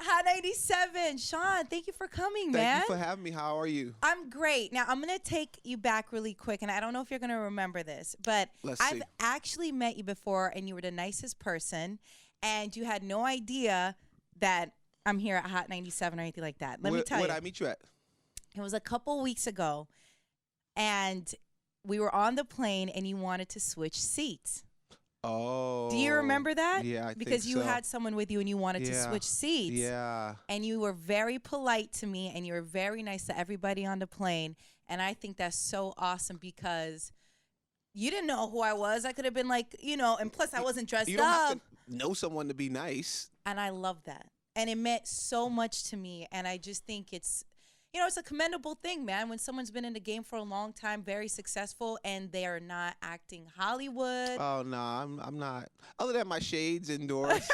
Hot 97. Shawn, thank you for coming, man. Thank you for having me. How are you? I'm great. Now, I'm going to take you back really quick, and I don't know if you're going to remember this, but I've actually met you before, and you were the nicest person, and you had no idea that I'm here at Hot 97 or anything like that. Let me tell you. Where did I meet you at? It was a couple weeks ago, and we were on the plane, and you wanted to switch seats. Oh. Do you remember that? Yeah, I because think you so. had someone with you and you wanted to switch seats. Yeah. And you were very polite to me and you were very nice to everybody on the plane. And I think that's so awesome because you didn't know who I was. I could have been like, you know, and plus I wasn't dressed up. You don't have to know someone to be nice. And I love that. And it meant so much to me. And I just think it's, you know, it's a commendable thing, man, when someone's been in the game for a long time, very successful, and they are not acting Hollywood. Oh, no, I'm not. Other than my shades indoors.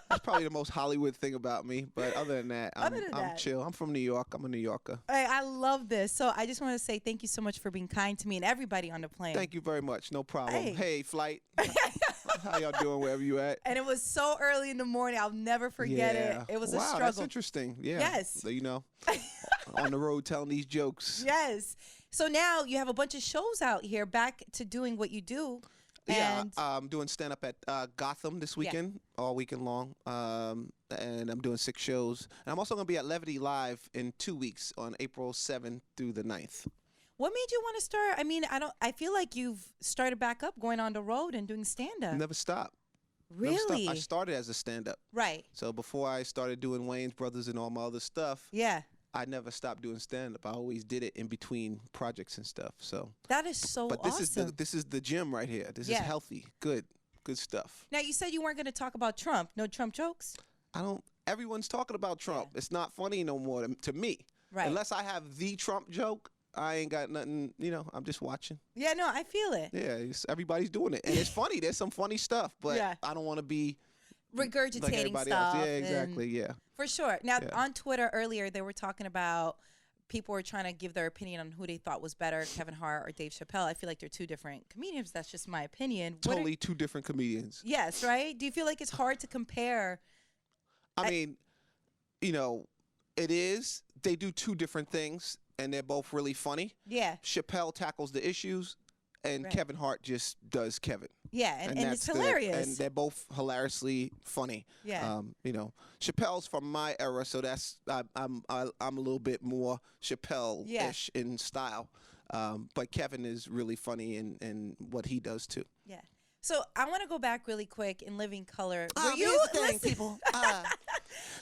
That's probably the most Hollywood thing about me. But other than that, I'm chill. I'm from New York. I'm a New Yorker. Hey, I love this. So I just want to say thank you so much for being kind to me and everybody on the plane. Thank you very much. No problem. Hey flight. How y'all doing wherever you at? And it was so early in the morning. I'll never forget it. It was a struggle. That's interesting. Yeah. Yes. So, you know, on the road telling these jokes. Yes. So now you have a bunch of shows out here, back to doing what you do. Yeah, I'm doing stand-up at Gotham this weekend, all weekend long, and I'm doing 6 shows. And I'm also going to be at Levity Live in 2 weeks on April 7th through the 9th. What made you want to start? I mean, I feel like you've started back up going on the road and doing stand-up. Never stopped. Really? Never stopped. I started as a stand-up. Right. So before I started doing Wayans Brothers and all my other stuff, I never stopped doing stand-up. I always did it in between projects and stuff. So that is so awesome. But this is the gym right here. This is healthy, good stuff. Now you said you weren't going to talk about Trump. No Trump jokes? Everyone's talking about Trump. It's not funny no more to me. Right. Unless I have the Trump joke, I ain't got nothing. You know, I'm just watching. Yeah, no, I feel it. Yeah, everybody's doing it, and it's funny. There's some funny stuff, but I don't want to be regurgitating like stuff. Else. Yeah, exactly. Yeah. For sure. Now, on Twitter earlier, they were talking about people were trying to give their opinion on who they thought was better, Kevin Hart or Dave Chappelle. I feel like they're two different comedians. That's just my opinion. Totally two different comedians. Yes, right? Do you feel like it's hard to compare? I mean, you know, it is. They do two different things, and they're both really funny. Yeah. Chappelle tackles the issues, and Kevin Hart just does Kevin. Yeah, and it's hilarious. And they're both hilariously funny. Yeah. You know, Chappelle's from my era, so that's I'm a little bit more Chappelle-ish in style. But Kevin is really funny in what he does too. Yeah. So I want to go back really quick in Living Color. Here's the thing, people.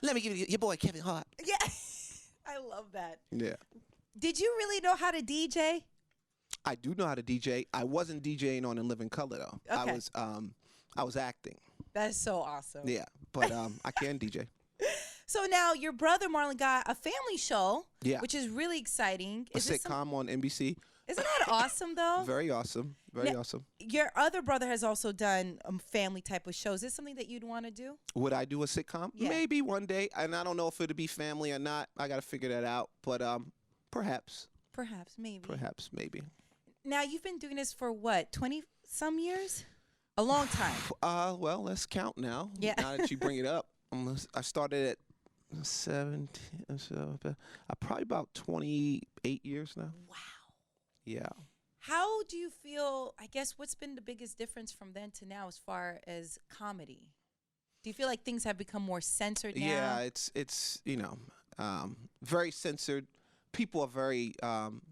Let me give you your boy Kevin Hart. Yeah. I love that. Yeah. Did you really know how to DJ? I do know how to DJ. I wasn't DJing on In Living Color though. Okay. I was acting. That's so awesome. Yeah, but I can DJ. So now your brother Marlon got a family show, which is really exciting. A sitcom on NBC. Isn't that awesome though? Very awesome. Very awesome. Your other brother has also done family type of shows. Is this something that you'd want to do? Would I do a sitcom? Yeah. Maybe one day. And I don't know if it'd be family or not. I got to figure that out. But perhaps. Perhaps, maybe. Perhaps, maybe. Now, you've been doing this for what, 20-some years? A long time. Well, let's count now. Yeah. Now that you bring it up. I started at 17, so probably about 28 years now. Wow. Yeah. How do you feel, I guess, what's been the biggest difference from then to now as far as comedy? Do you feel like things have become more censored now? Yeah, it's you know, very censored. People are very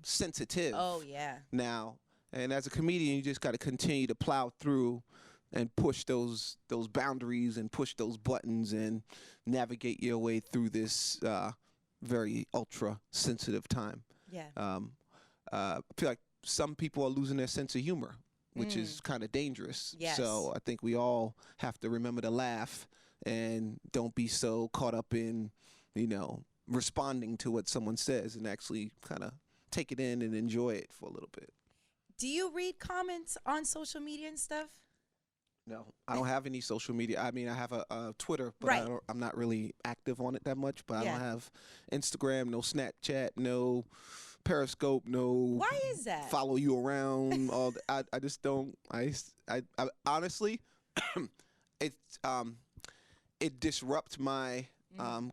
sensitive. Oh, yeah. Now, and as a comedian, you just got to continue to plow through and push those boundaries and push those buttons and navigate your way through this very ultra sensitive time. Yeah. I feel like some people are losing their sense of humor, which is kind of dangerous. Yes. So I think we all have to remember to laugh and don't be so caught up in, you know, responding to what someone says and actually kind of take it in and enjoy it for a little bit. Do you read comments on social media and stuff? No, I don't have any social media. I mean, I have a Twitter, but I'm not really active on it that much. But I don't have Instagram, no Snapchat, no Periscope, no. Why is that? Follow you around. I just don't. I honestly, it it disrupts my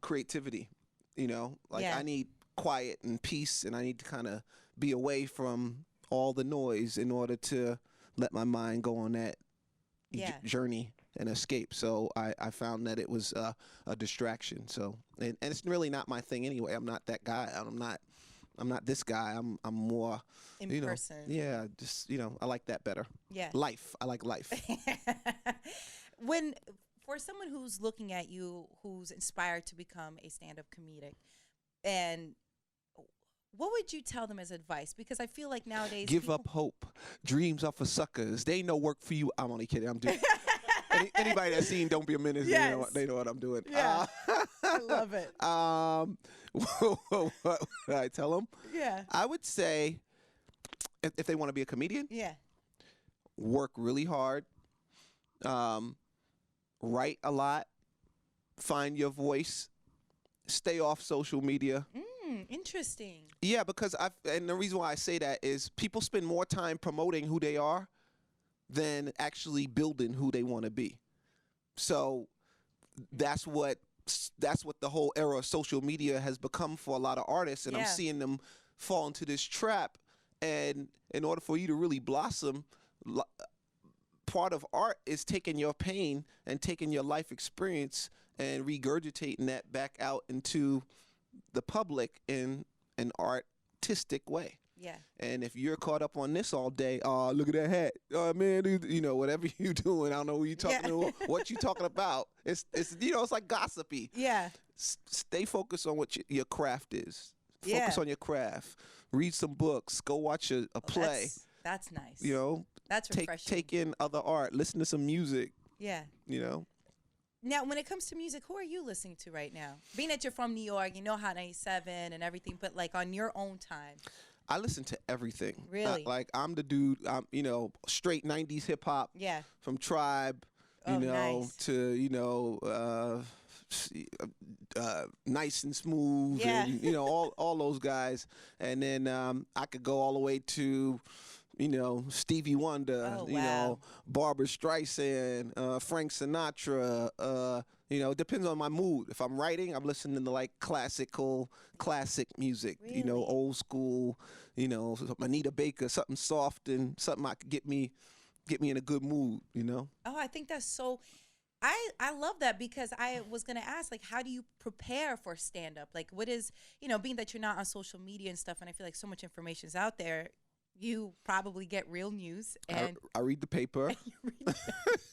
creativity. You know, like I need quiet and peace, and I need to kind of be away from all the noise in order to let my mind go on that journey and escape. So I found that it was a distraction. So and it's really not my thing anyway. I'm not that guy. I'm not this guy. I'm more in person. Yeah, just I like that better. Yeah. Life. I like life. For someone who's looking at you, who's inspired to become a stand-up comedic, and what would you tell them as advice? Because I feel like nowadays give up hope. Dreams are for suckers. They ain't no work for you. I'm only kidding. I'm doing. Anybody that's seen Don't Be A Menace, they know what I'm doing. Yeah, I love it. What would I tell them? Yeah, I would say if they want to be a comedian, work really hard, write a lot, find your voice, stay off social media. Interesting. Yeah, because and the reason why I say that is people spend more time promoting who they are than actually building who they want to be. So that's what the whole era of social media has become for a lot of artists, and I'm seeing them fall into this trap. And in order for you to really blossom, part of art is taking your pain and taking your life experience and regurgitating that back out into the public in an artistic way. Yeah. And if you're caught up on this all day, look at that hat. Oh man, whatever you doing, I don't know who you talking to, what you talking about. It's it's like gossipy. Yeah. Stay focused on what your craft is. Focus on your craft. Read some books. Go watch a play. That's nice. That's refreshing. Take in other art. Listen to some music. Yeah. Now, when it comes to music, who are you listening to right now? Being that you're from New York, Hot 97 and everything, but like on your own time. I listen to everything. Really? I'm the dude, straight 90s hip hop. Yeah. From Tribe, nice. to, Nice and Smooth, and, all those guys. And then I could go all the way to, Stevie Wonder, Barbra Streisand, Frank Sinatra. It depends on my mood. If I'm writing, I'm listening to like classic music. Really? Old school. Anita Baker, something soft and something I could get me in a good mood. Oh, I think that's so. I love that, because I was going to ask, like, how do you prepare for stand-up? Like, what is, being that you're not on social media and stuff, and I feel like so much information is out there, you probably get real news. And I read the paper.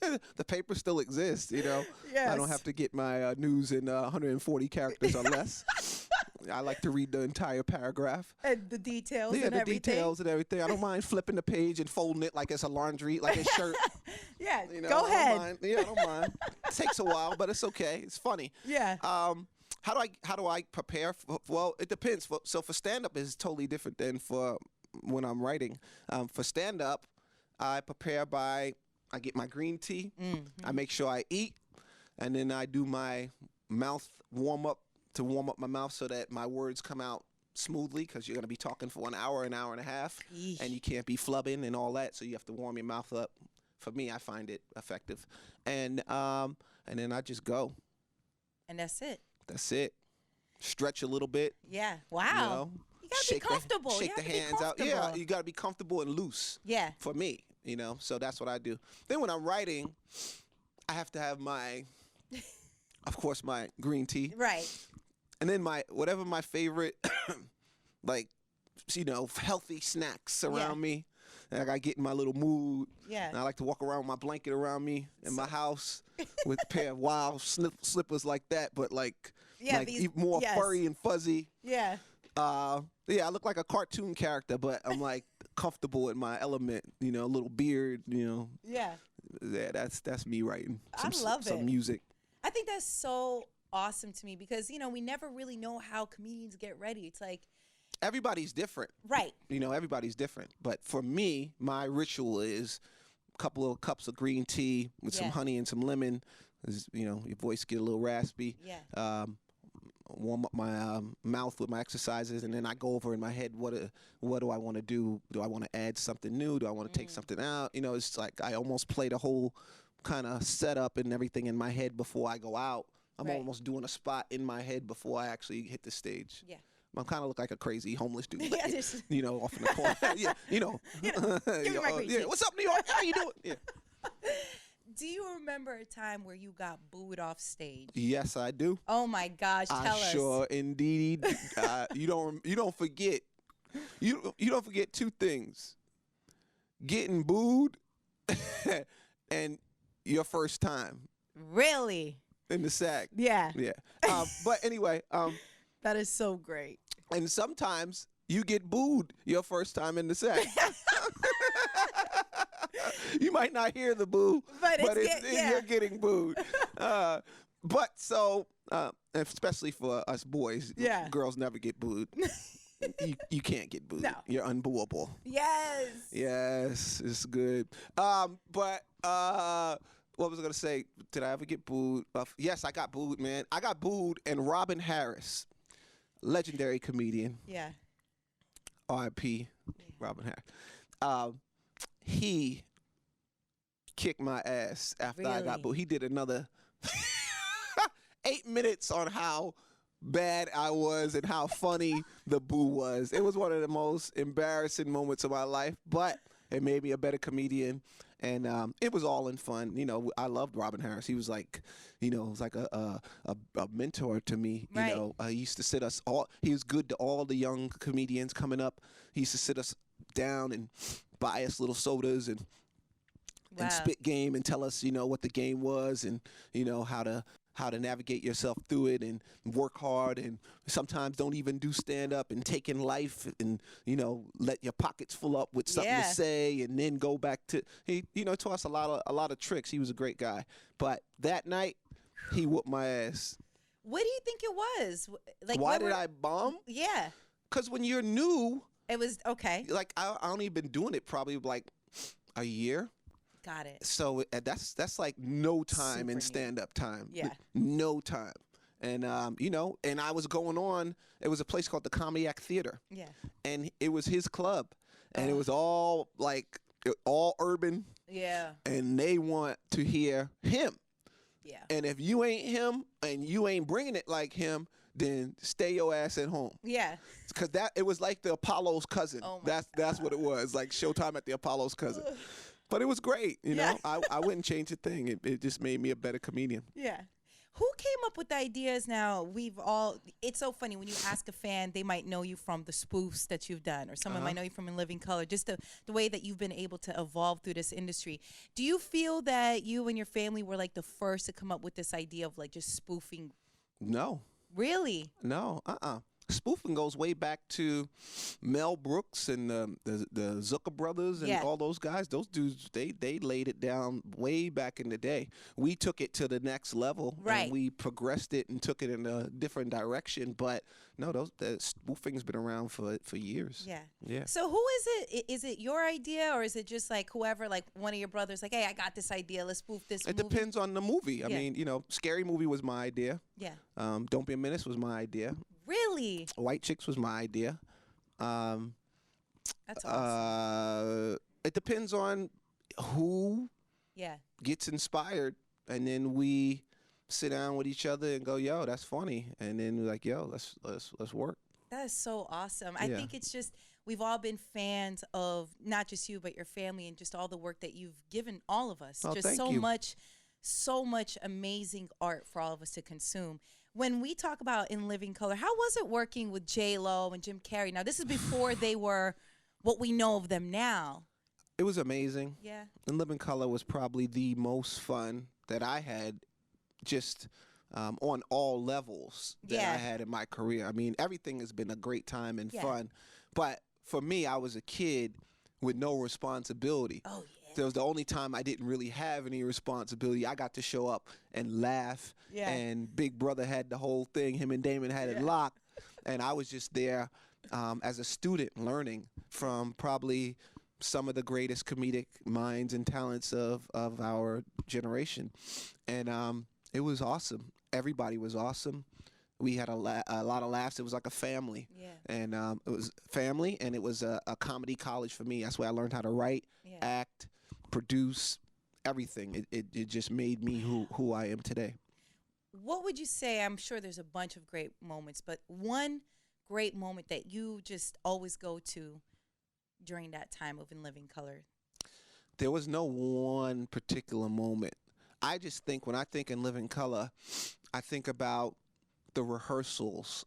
The paper still exists, Yes. I don't have to get my news in 140 characters or less. I like to read the entire paragraph. And the details and the everything. Details and everything. I don't mind flipping the page and folding it like it's a laundry, like a shirt. Yeah, go ahead. I don't mind. It takes a while, but it's okay. It's funny. Yeah. How do I prepare? Well, it depends. So for stand-up is totally different than for when I'm writing. For stand-up, I prepare by, I get my green tea. Mm-hmm. I make sure I eat, and then I do my mouth warm-up to warm up my mouth so that my words come out smoothly, because you're going to be talking for an hour and a half. Yeesh. And you can't be flubbing and all that, so you have to warm your mouth up. For me, I find it effective. And then I just go. And that's it. That's it. Stretch a little bit. Yeah. Wow. You got to be comfortable. Shake the hands out. Yeah, you got to be comfortable and loose. Yeah. For me, so that's what I do. Then when I'm writing, I have to have my, of course, my green tea. Right. And then whatever my favorite, healthy snacks around me. And I got to get in my little mood. Yeah. And I like to walk around with my blanket around me in my house with a pair of wild slippers like that, but more furry and fuzzy. Yeah. I look like a cartoon character, but I'm like comfortable in my element. A little beard. Yeah. Yeah, that's me writing. Some music. I think that's so awesome to me, because we never really know how comedians get ready. It's like everybody's different, right? Everybody's different, but for me, my ritual is a couple of cups of green tea with some honey and some lemon. Your voice get a little raspy. Yeah. Warm up my mouth with my exercises, and then I go over in my head, what do I want to do? Do I want to add something new? Do I want to take something out? It's like I almost play the whole kind of set up and everything in my head before I go out. I'm Right. almost doing a spot in my head before I actually hit the stage. Yeah. I kind of look like a crazy homeless dude, Yeah, like, just- you know, off in the corner. Yeah, you know. Give me my green Yeah, tea. what's up, New York? How you doing? Yeah. Do you remember a time where you got booed off stage? Yes, I do. Oh my gosh, tell I us. sure indeed. You don't forget. You don't forget two things: getting booed and your first time Really? in the sack. Yeah. Yeah. But anyway, That is so great. and sometimes you get booed your first time in the sack. You might not hear the boo, But yeah. you're getting booed. But so, especially for us boys, Yeah. girls never get booed. You can't get booed. No. You're unbooable. Yes. Yes, it's good. But what was I gonna say? Did I ever get booed? Yes, I got booed, man. I got booed, and Robin Harris, legendary comedian, Yeah. R.I.P. Robin Harris. He kicked my ass after I got Really? booed. He did another 8 minutes on how bad I was and how funny the boo was. It was one of the most embarrassing moments of my life, but it made me a better comedian. And it was all in fun. You know, I loved Robin Harris. He was like, you know, was like a mentor to me. You Right. know, he used to sit us all. He was good to all the young comedians coming up. He used to sit us down and buy us little sodas and Wow. spit game and tell us, you know, what the game was and, you know, how to navigate yourself through it and work hard and sometimes don't even do stand up and take in life and, you know, let your pockets fill up with something Yeah. to say and then go back to he, you know, taught us a lot of tricks. He was a great guy. But that night he whooped my ass. What do you think it was? Like, Why what did were- I bomb? Yeah. Because when you're new, It was okay. like I only been doing it probably like a year. Got it. So that's like no time Super in new. stand-up time. Yeah. No time. And, you know, and I was going on, it was a place called the Comediac Theater. Yeah. And it was his club. And it was all like, all urban. Yeah. And they want to hear him. Yeah. And if you ain't him and you ain't bringing it like him, then stay your ass at home. Yeah. Because it was like the Apollo's cousin. Oh my That's what it was, like Showtime at the Apollo's cousin. But it was great, you know. Yeah. I wouldn't change a thing. It just made me a better comedian. Yeah. Who came up with the ideas now? It's so funny when you ask a fan, they might know you from the spoofs that you've done, or someone might know you from In Living Color, just the way that you've been able to evolve through this industry. Do you feel that you and your family were like the first to come up with this idea of like just spoofing? No. Really? No. Spoofing goes way back to Mel Brooks and the Zucker brothers and Yeah. all those guys. Those dudes, they laid it down way back in the day. We took it to the next level. Right. And we progressed it and took it in a different direction. But no, the spoofing's been around for years. Yeah. Yeah. So who is it? Is it your idea, or is it just like whoever, like one of your brothers, like, hey, I got this idea, let's spoof this It movie? depends on the movie. I Yeah. mean, you know, Scary Movie was my idea. Yeah. Don't Be a Menace was my idea. Really? White Chicks was my idea. That's awesome. It depends on who Yeah. gets inspired, and then we sit down with each other and go, "Yo, that's funny," and then we're like, "Yo, let's work." That is so awesome. I Yeah. think it's just we've all been fans of not just you but your family and just all the work that you've given all of us. Oh, Just thank so you. much amazing art for all of us to consume. When we talk about In Living Color, how was it working with J-Lo and Jim Carrey? Now, this is before they were what we know of them now. It was amazing. Yeah. And Living Color was probably the most fun that I had, just on all levels that Yeah. I had in my career. I mean, everything has been a great time and Yeah. fun, but for me, I was a kid with no responsibility. Oh, yeah. It was the only time I didn't really have any responsibility. I got to show up and laugh. Yeah. And Big Brother had the whole thing. Him and Damon had it locked. And I was just there as a student learning from probably some of the greatest comedic minds and talents of our generation. And it was awesome. Everybody was awesome. We had a lot of laughs. It was like a family. Yeah. And it was family, and it was a comedy college for me. That's where I learned how to write, Yeah. act, produce, everything. It just made me who I am today. What would you say? I'm sure there's a bunch of great moments, but one great moment that you just always go to during that time of In Living Color? There was no one particular moment. I just think when I think In Living Color, I think about the rehearsals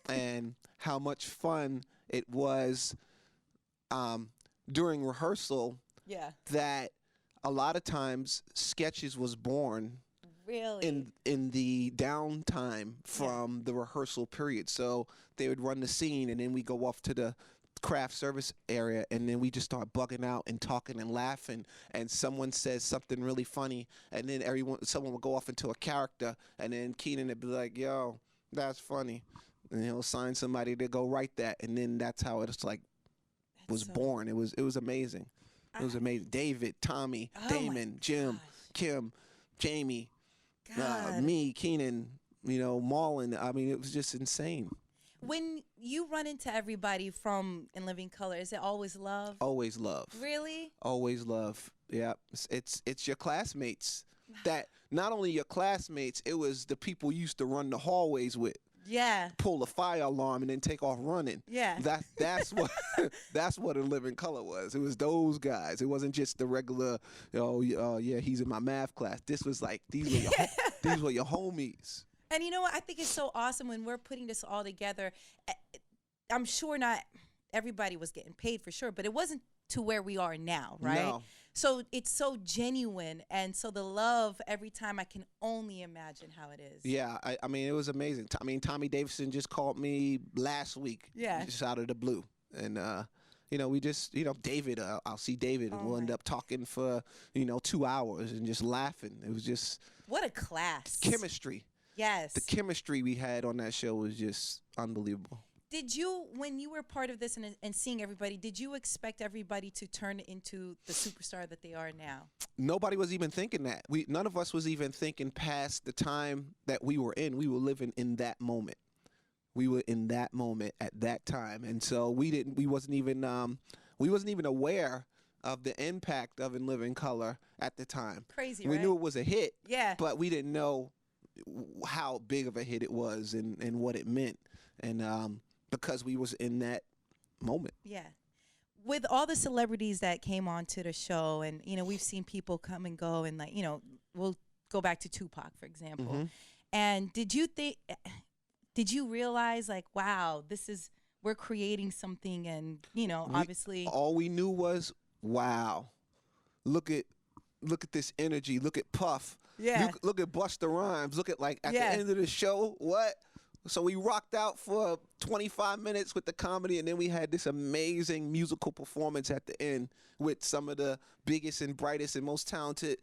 and how much fun it was during rehearsal. Yeah. That a lot of times sketches was born really in the downtime from the rehearsal period. So they would run the scene, and then we go off to the craft service area, and then we just start bugging out and talking and laughing, and someone says something really funny, and then someone will go off into a character, and then Keenan would be like, yo, that's funny, and he'll assign somebody to go write that, and then that's how it's like was born. It was amazing. It was amazing. David, Tommy, Damon, Jim, Kim, Jamie, me, Keenan, Marlon. I mean, it was just insane. When you run into everybody from In Living Color, is it always love? Always love. Really? Always love. Yeah. It's your classmates. That not only your classmates, it was the people you used to run the hallways with. Yeah. Pull a fire alarm and then take off running. Yeah. That's what that's what In Living Color was. It was those guys. It wasn't just the regular, yeah, he's in my math class. This was like these were your homies. And you know what? I think it's so awesome when we're putting this all together. I'm sure not everybody was getting paid for sure, but it wasn't to where we are now, right? No. So it's so genuine, and so the love every time, I can only imagine how it is. Yeah, I mean, it was amazing. I mean, Tommy Davidson just called me last week, just out of the blue, and we just, David, I'll see David, and we'll end up talking for 2 hours and just laughing. It was just what a class. Chemistry. Yes. The chemistry we had on that show was just unbelievable. Did you, when you were part of this and seeing everybody, did you expect everybody to turn into the superstar that they are now? Nobody was even thinking that. None of us was even thinking past the time that we were in. We were living in that moment. We were in that moment at that time, and so we wasn't even aware of the impact of In Living Color at the time. Crazy, we right? knew it was a hit, but we didn't know how big of a hit it was and what it meant, and because we was in that moment. Yeah. With all the celebrities that came on to the show, and we've seen people come and go, and we'll go back to Tupac, for example. Mm-hmm. And did you realize, like, wow, we're creating something, and obviously all we knew was, wow, look at this energy, look at Puff, look at Busta Rhymes, look at at the end of the show, what? So we rocked out for 25 minutes with the comedy, and then we had this amazing musical performance at the end with some of the biggest and brightest and most talented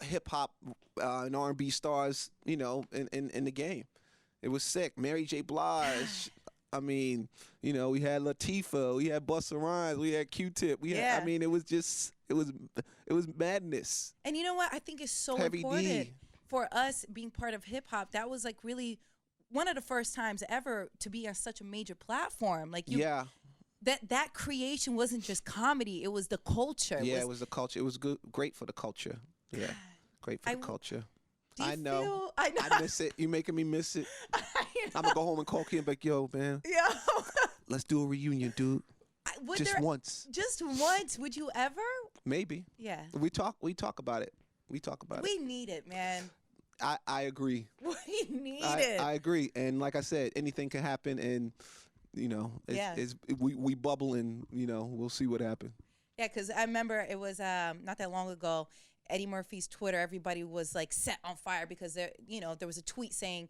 hip hop and R&B stars, in the game. It was sick. Mary J. Blige. I mean, we had Latifah, we had Busta Rhymes, we had Q-Tip. I mean, it was madness. And you know what? I think it's so important for us being part of hip hop. That was really one of the first times ever to be on such a major platform. That creation wasn't just comedy; it was the culture. It was the culture. It was great for the culture. Yeah, great for the culture. I know. I miss it. You making me miss it. I'm gonna go home and call Kim and be like, yo, man. Let's do a reunion, dude. Once. Just once. Would you ever? Maybe. Yeah. We talk about it. We need it, man. I agree. We need it. I agree. And like I said, anything can happen, and we bubbling. We'll see what happens. Yeah, because I remember it was not that long ago. Eddie Murphy's Twitter, everybody was set on fire because there was a tweet saying,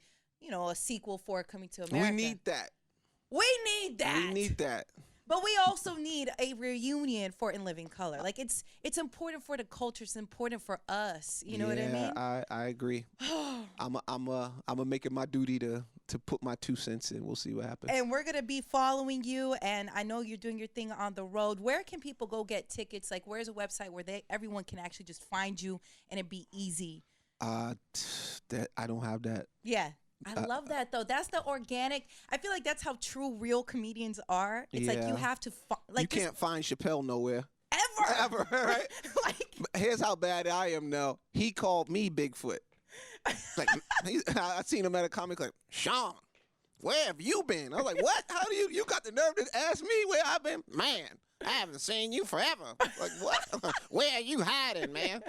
a sequel for Coming to America. We need that. We need that. But we also need a reunion for In Living Color. It's important for the culture. It's important for us. You know what I mean? I agree. I'm make it my duty to put my 2 cents in. We'll see what happens. And we're gonna be following you. And I know you're doing your thing on the road. Where can people go get tickets? Where's a website where everyone can actually just find you and it be easy? That I don't have that. Yeah. I love that, though. That's the organic. I feel like that's how true, real comedians are. It's you have to you can't find Chappelle nowhere. Ever, right? Like, here's how bad I am now. He called me Bigfoot. Like, I seen him at a comic like, Shawn, where have you been? I was like, what? How do you got the nerve to ask me where I've been? Man, I haven't seen you forever. Like, what? Where are you hiding, man?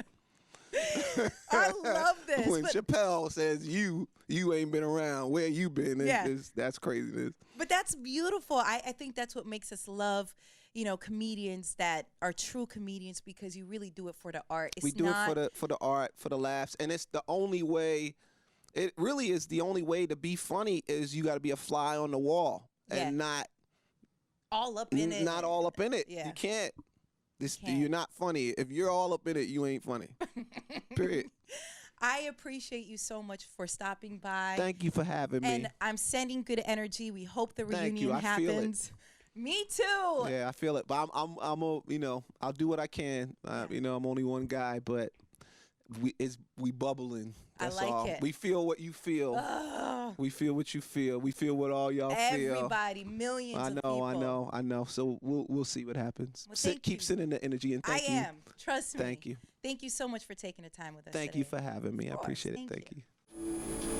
I love this. When Chappelle says you ain't been around, where you been? That's craziness. But that's beautiful. I think that's what makes us love, comedians that are true comedians, because you really do it for the art. We do it for the art, for the laughs, and it's the only way. It really is the only way to be funny. Is you got to be a fly on the wall and not all up in it. Not all up in it. Yeah. You can't. You're not funny. If you're all up in it, you ain't funny. Period. I appreciate you so much for stopping by. Thank you for having me. And I'm sending good energy. We hope the reunion I happens. Feel it. Me too. Yeah, I feel it. But I'm I'll do what I can. I'm only one guy, but we bubbling. That's I like all. it. We feel what you feel. We feel what you feel. We feel what all y'all feel. Everybody, millions of people. I know. So we'll see what happens. Well, keep sending the energy, and thank you. I am. Trust me. Thank you. Thank you so much for taking the time with us. Thank today. you for having me. I appreciate it. Thank you.